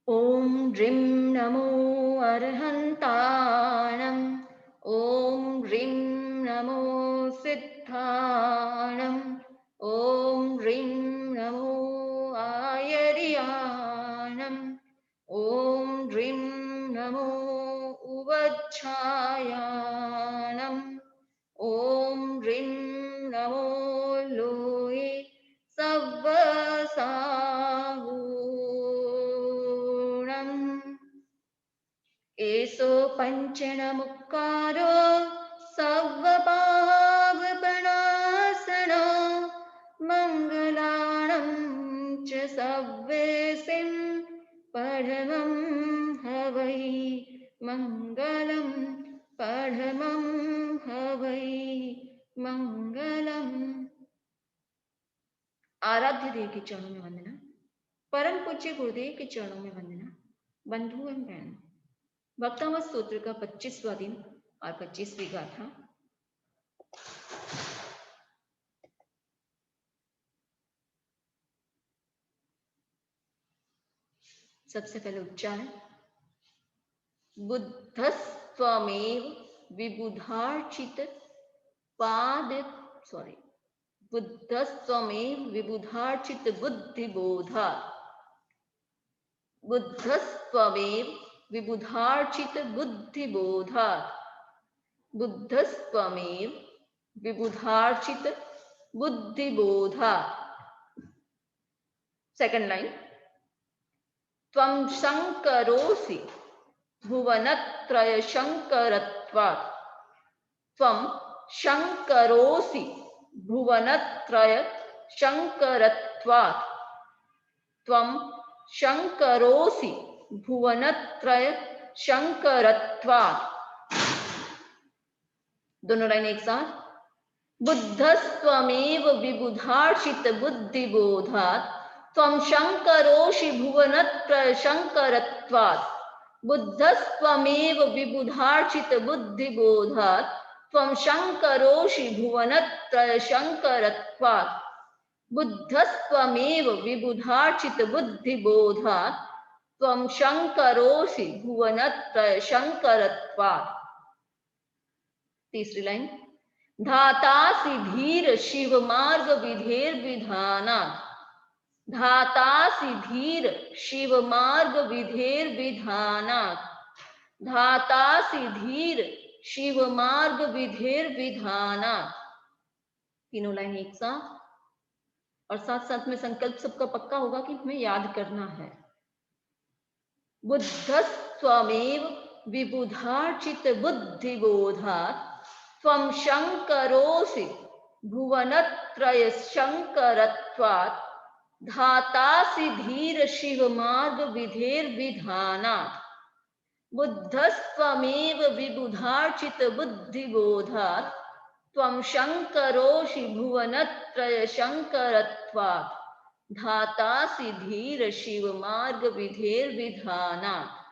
ॐ ह्रीं नमो अर्हन्ताणम् ॐ ह्रीं नमो सिद्धाणम् ॐ ह्रीं नमो आयर्याणम् ॐ ह्रीं नमो उवच्छायाणम् ॐ ह्रीं नमो लोये सव्वसाहूणम् एषो पञ्चनमुक्कारो सव्वपावपणासनो मङ्गलाणं च सव्वेसिं परमं हवै मङ्गलं परमं हवै मंगलम। आराध्य देव के चरणों में वंदना, परम पूज्य गुरुदेव के चरणों में वंदना। बंधु एवं बहन, भक्तामृत स्तोत्र का 25वां दिन और 25वीं गाथा। सबसे पहले उच्चारण। बुद्धस्त्वमेव विबुधार्चित पाद बुद्धस्त्वमेव विबुधार्चित बुद्धिबोधा। बुद्धस्त्वमेव विबुधार्चित बुद्धिबोधा। बुद्धस्त्वमेव विबुधार्चित बुद्धिबोधा। Second line. त्वं शंकरोसि भुवनत्रय शंकरत्वात्। त्वं शंकरोसि भुवनत्रय शंकरत्वात्। त्वं शंकरोसि भुवनत्रय शंकरत्वात्। दोनों लाइन एक साथ। बुद्धस्त्वमेव विबुधार्चित बुद्धिबोधात्। त्वं शंकरोसि भुवनत्रय शंकरत्वात्। बुद्धस्त्वमेव विबुधार्चित बुद्धिबोधात्। त्वं शंकरोसि भुवनत्रय शंकरत्वात्। बुद्धस्त्वमेव विबुधार्चित बुद्धिबोधात्। त्वं शंकरोसि भुवनत्रय शंकरत्वात्। तीसरी लाइन। धातासि धीर शिव मार्ग विधेर विधानात्। धातासि धीर शिव मार्ग विधेर विधानात्। धातासि धीर शिव मार्ग विधेर विधानात्। तीनों लाइन एक साथ और साथ साथ में संकल्प सबका पक्का होगा कि हमें याद करना है। बुद्धस्त्वमेव विबुधार्चित बुद्धिबोधात्। त्वं शंकरोसि भुवनत्रय शंकरत्वात्। धातासि धीर शिव मार्ग विधेर विधानात्। बुद्धस्त्वमेव विबुधार्चित बुद्धिबोधात्। त्वं शंकरोसि भुवनत्रय शंकरत्वात्। धातासि धीर शिव मार्ग विधेर विधानात्।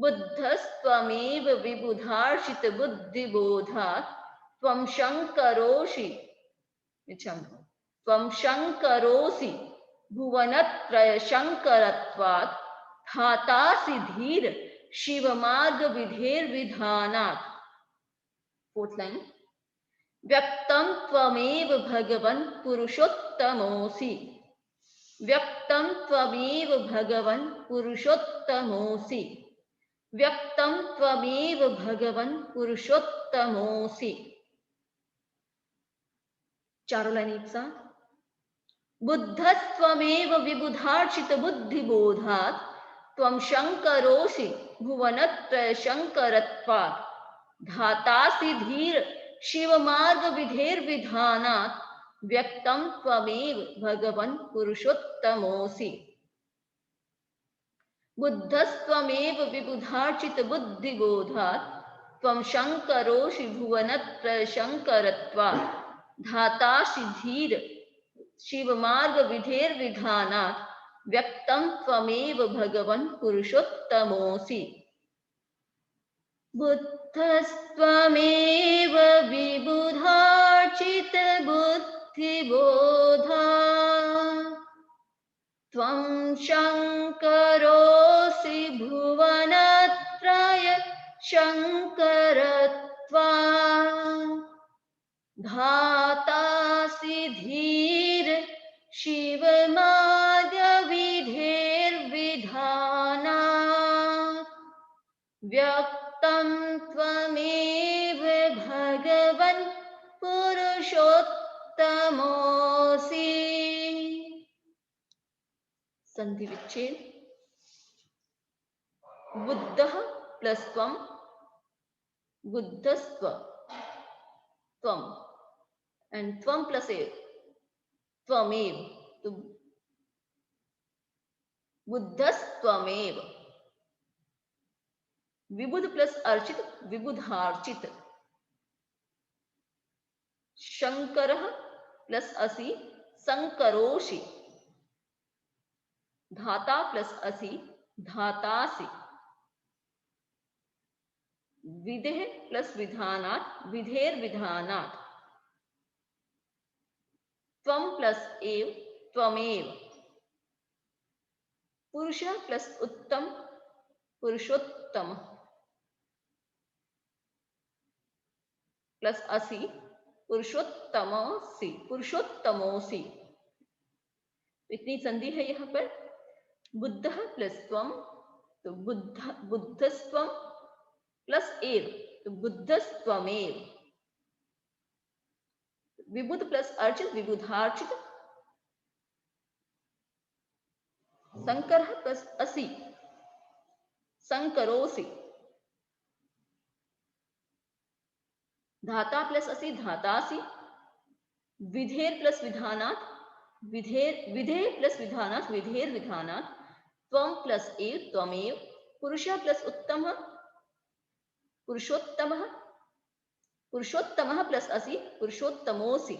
बुद्धस्त्वमेव विबुधार्चित बुद्धिबोधात्। त्वं शंकरोसि भुवनत्रय शंकरत्वात्। धातासि धीर शिव मार्ग विधेर विधानात्। Fourth line. व्यक्तं त्वमेव भगवन् पुरुषोत्तमोऽसि। व्यक्तं त्वमेव भगवन् पुरुषोत्तमोऽसि। व्यक्तं त्वमेव भगवन् पुरुषोत्तमोऽसि। चारों लाइन एक साथ। बुद्धस्त्वमेव विबुधार्चित बुद्धिबोधात्। त्वं शंकरोसि भुवनत्रय शंकरत्वात्। धातासि धीर शिव मार्ग विधेर विधानात्। व्यक्तं त्वमेव भगवन् पुरुषोत्तमोऽसि। बुद्धस्त्वमेव विबुधार्चित बुद्धिबोधात्। त्वं शंकरोसि भुवनत्रय शंकरत्वात्। धातासि धीर शिव मार्ग विधेर विधानात्। व्यक्तं त्वमेव भगवन् पुरुषोत्तमोऽसि। बुद्धस्त्वमेव विबुधार्चित बुद्धिबोधा। त्वं शङ्करोऽसि भुवनत्रय शङ्करत्वात् धातासि धीर शिवमाद्यविधेर्विधानात् व्यक्तं त्वमेव भगवन् पुरुषोत्तमोऽसि। संधि विच्छेद बुद्धः प्लस त्वं बुद्धस्त्व त्वं एंड त्वं प्लस एव त्वमेव तो बुद्धस्त्वमेव विबुध प्लस अर्चित विबुधार्चित शंकरः प्लस असि संकरोषि धाता प्लस असि धातासि विधेः प्लस विधानात् विधेर विधानात् त्वं प्लस एव त्वमेव पुरुषः प्लस उत्तम पुरुषोत्तम प्लस असि पुरुषोत्तमोसि पुरुषोत्तमोसि। इतनी संधि है यहाँ पर। बुद्धः प्लस त्वं तो बुद्धस्त्वं प्लस एव तो बुद्धस्त्वमेव विबुध प्लस अर्चित विबुधार्चित संकरः प्लस असि संकरोसि धाता प्लस असि धातासि विधेर प्लस विधानात् विधेय प्लस विधानात् विधेर विधानात् त्वं प्लस एव त्वमेव पुरुषः प्लस उत्तमः पुरुषोत्तमः पुरुषोत्तमः प्लस असि पुरुषोत्तमोसि।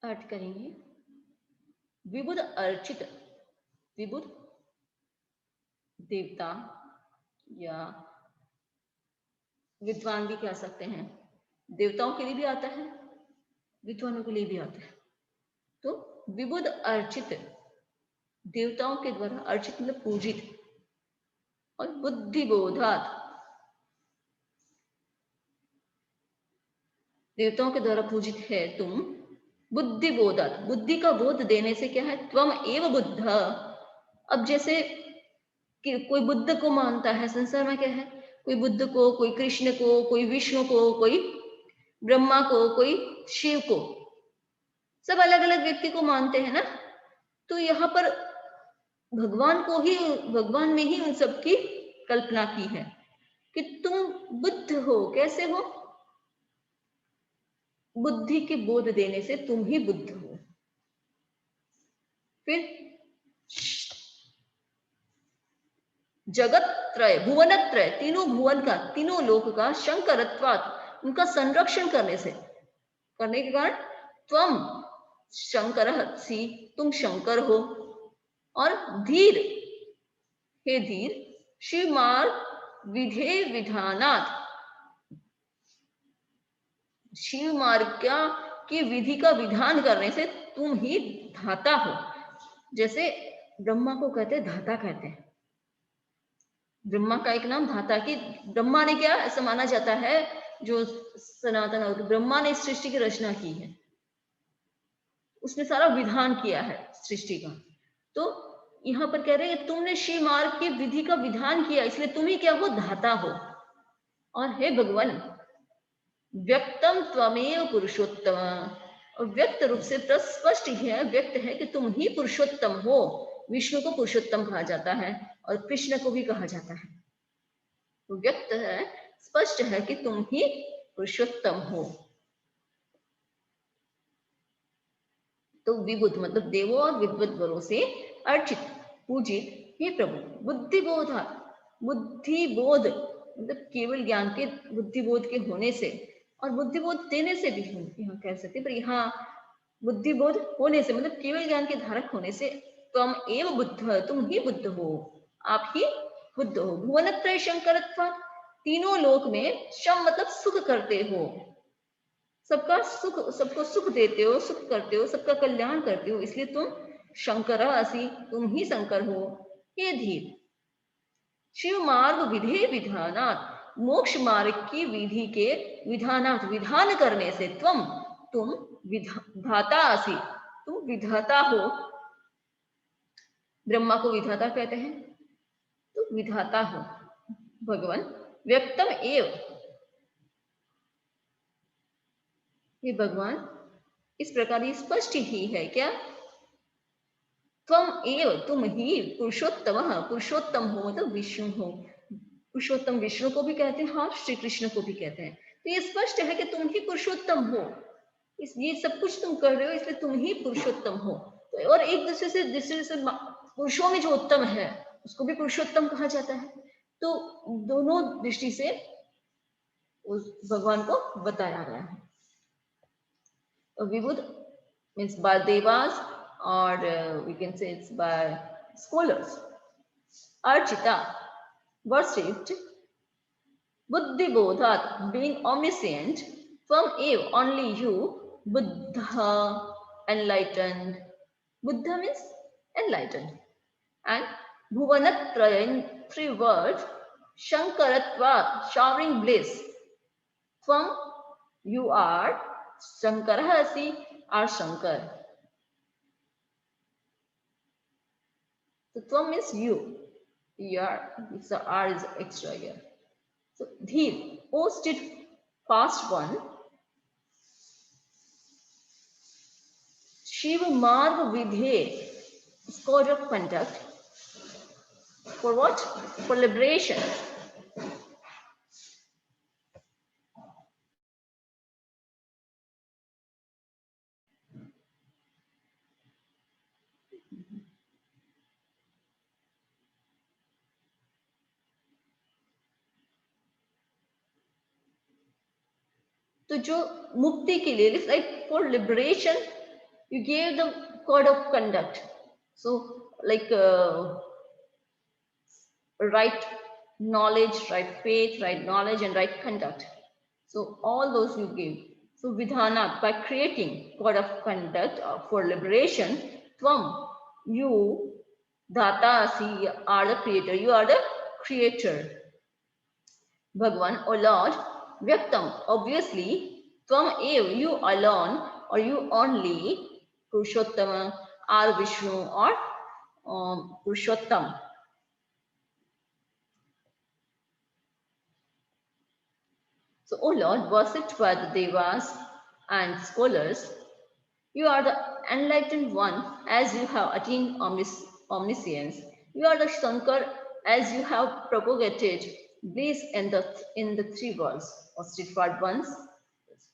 अर्थ करेंगे। विबुध अर्चित विबुध देवता या विद्वान भी कह सकते हैं। देवताओं के लिए भी आता है विद्वानों के लिए भी आता है। तो विबुध अर्चित देवताओं के द्वारा अर्चित मतलब पूजित और बुद्धिबोधात् देवताओं के द्वारा पूजित है तुम बुद्धिबोधात् बुद्धि का बोध देने से क्या है त्वम एव बुद्ध। अब जैसे कि कोई बुद्ध को मानता है संसार में क्या है कोई बुद्ध को कोई कृष्ण को कोई विष्णु को कोई ब्रह्मा को कोई शिव को सब अलग अलग व्यक्ति को मानते हैं ना। तो यहाँ पर भगवान को ही भगवान में ही उन सब की कल्पना की है कि तुम बुद्ध हो। कैसे हो बुद्धि के बोध देने से तुम ही बुद्ध हो। फिर जगत त्रय भुवन त्रय तीनों भुवन का तीनों लोक का शंकरत्वात् उनका संरक्षण करने के कारण त्वम शंकरः सी तुम शंकर हो। और धीर हे धीर शिव मार्ग विधेय विधानात् शिव मार्ग की विधि का विधान करने से तुम ही धाता हो। जैसे ब्रह्मा को कहते हैं धाता कहते हैं। ब्रह्मा का एक नाम धाता की ब्रह्मा ने क्या ऐसा माना जाता है जो सनातन और ब्रह्मा ने सृष्टि की रचना की है उसने सारा विधान किया है सृष्टि का। तो यहाँ पर कह रहे हैं तुमने शिव मार्ग की विधि का विधान किया इसलिए तुम ही क्या हो धाता हो। और हे भगवान व्यक्तम त्वमेव पुरुषोत्तम और व्यक्त रूप से स्पष्ट है व्यक्त है कि तुम ही पुरुषोत्तम हो। विष्णु को पुरुषोत्तम कहा जाता है और कृष्ण को भी कहा जाता है। तो व्यक्त है स्पष्ट है कि तुम ही पुरुषोत्तम हो। तो विबुध मतलब देवों और विद्वत बलों से अर्चित पूजित हे प्रभु बुद्धिबोध बुद्धिबोध मतलब केवल ज्ञान के बुद्धिबोध के होने से और बुद्धिबोध देने से भी हम यहाँ कह सकते हैं पर यहाँ बुद्धिबोध होने से मतलब केवल ज्ञान के धारक होने से त्वम एव बुद्ध तुम ही बुद्ध हो आप ही बुद्ध हो। भुवनत्रय शंकरत्वात् तीनों लोक में शम मतलब सुख करते हो सबको सुख देते हो, सुख करते हो, सबका कल्याण करते हो, इसलिए तुम शंकर असि, तुम ही शंकर हो। हे धीर, शिव मार्ग विधे विधानात्, मोक्ष मार्ग की विधि के विधानात्, विधान करने से तुम विधाता असि, तुम विधाता हो। ब्रह्मा को विधाता कहते हैं, तो विधाता हो भगवान। व्यक्तम एव, ये भगवान इस प्रकार ये स्पष्ट ही है क्या? त्वम एव, तुम ही पुरुषोत्तम, पुरुषोत्तम हो मतलब विष्णु हो। पुरुषोत्तम विष्णु को भी कहते हैं, हाँ श्री कृष्ण को भी कहते हैं। तो ये स्पष्ट है कि तुम ही पुरुषोत्तम हो, ये सब कुछ तुम कर रहे हो इसलिए तुम ही पुरुषोत्तम हो। तो और एक दूसरे से पुरुषों में जो उत्तम है उसको भी पुरुषोत्तम कहा जाता है। तो दोनों दृष्टि से उस भगवान को बताया गया है। Vibhuda means by devas, or we can say it's by scholars. Archita worshipped Buddhi Bodhat, being omniscient, from Ev, only you, Buddha, enlightened. Buddha means enlightened. And Bhuvanatraya in 3 words, Shankaratva, showering bliss. From you are Shankarahasi, are Shankar. So Tvam means you. It's the R is extra here. So Dheer, O steadfast one, Shiva Marg Vidhe, code of conduct. For what? For liberation. तो जो मुक्ति के लिए, it's like for liberation, you gave the code of conduct. So like right knowledge, right faith, right knowledge, and right conduct. So all those you give. So vidhana, by creating code of conduct for liberation, tvam, you, datasi, are the creator. You are the creator. Bhagwan, O Lord, vyaktam, obviously, tvam ev, you alone, or you only, Purushottama, are Vishnu, or Purushottam. So, O Lord, worshipped by the Devas and scholars, you are the enlightened one as you have attained omniscience. You are the Shankar as you have propagated bliss in the 3 worlds, or steadfast ones,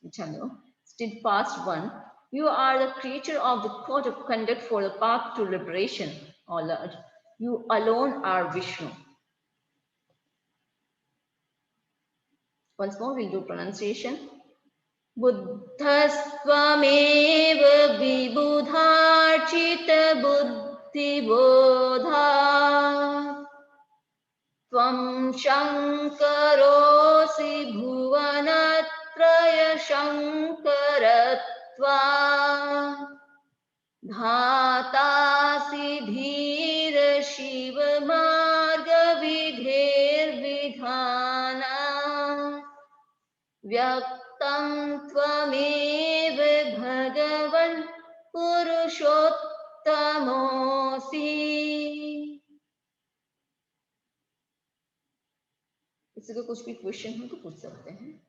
which I know, steadfast one. You are the creator of the code of conduct for the path to liberation, O Lord. You alone are Vishnu. Once more, we'll do pronunciation. बुद्धस्त्वमेव विबुधार्चितबुद्धिबोधा, त्वं शङ्करोऽसि भुवनत्रयशङ्करत्वा, धातासि धीर शिवमार्गविधेर्विधाना, व्यक्तं त्वमेव भगवन् पुरुषोत्तमोऽसि। किसी को कुछ भी question हो तो पूछ सकते हैं।